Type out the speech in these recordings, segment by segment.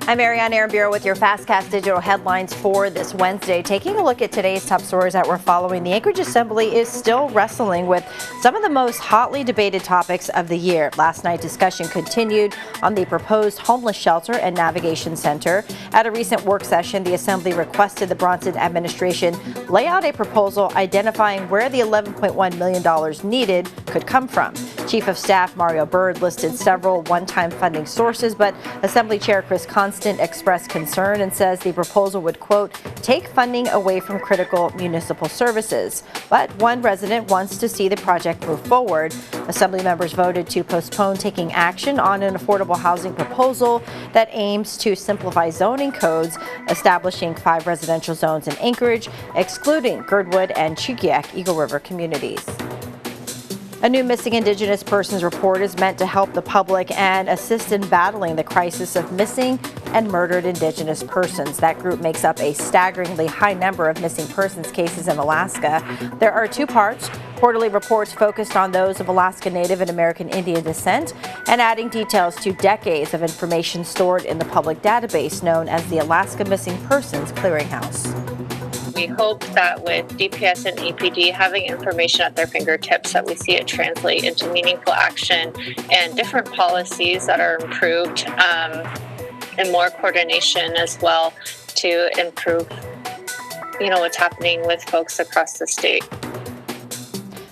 I'm Ariane Aramburo with your FastCast digital headlines for this Wednesday. Taking a look at today's top stories that we're following, the Anchorage Assembly is still wrestling with some of the most hotly debated topics of the year. Last night, discussion continued on the proposed homeless shelter and navigation center. At a recent work session, the Assembly requested the Bronson administration lay out a proposal identifying where the $11.1 million needed could come from. Chief of Staff Mario Bird listed several one-time funding sources, but Assembly Chair Chris Constant expressed concern and says the proposal would, quote, take funding away from critical municipal services. But one resident wants to see the project move forward. Assembly members voted to postpone taking action on an affordable housing proposal that aims to simplify zoning codes, establishing 5 residential zones in Anchorage, excluding Girdwood and Chiquiac Eagle River communities. A new missing Indigenous persons report is meant to help the public and assist in battling the crisis of missing and murdered Indigenous persons. That group makes up a staggeringly high number of missing persons cases in Alaska. There are 2 parts. Quarterly reports focused on those of Alaska Native and American Indian descent and adding details to decades of information stored in the public database known as the Alaska Missing Persons Clearinghouse. We hope that with DPS and EPD having information at their fingertips that we see it translate into meaningful action and different policies that are improved and more coordination as well to improve, what's happening with folks across the state.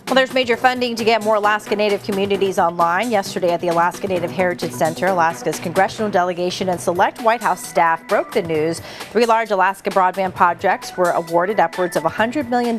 Well, there's major funding to get more Alaska Native communities online. Yesterday at the Alaska Native Heritage Center, Alaska's congressional delegation and select White House staff broke the news. 3 large Alaska broadband projects were awarded upwards of $100 million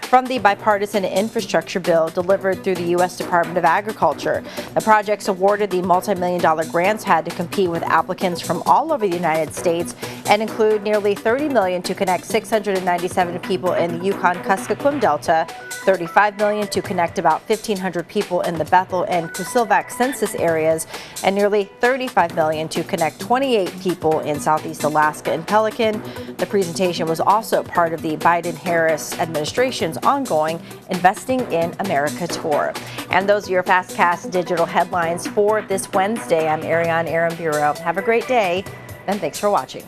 from the bipartisan infrastructure bill delivered through the U.S. Department of Agriculture. The projects awarded the multi-million-dollar grants had to compete with applicants from all over the United States and include nearly $30 million to connect 697 people in the Yukon-Kuskokwim Delta, $35 million to connect about 1,500 people in the Bethel and Kusilvac census areas, and nearly $35 million to connect 28 people in Southeast Alaska and Pelican. The presentation was also part of the Biden-Harris administration's ongoing Investing in America tour. And those are your FastCast digital headlines for this Wednesday. I'm Ariane Aramburo. Have a great day, and thanks for watching.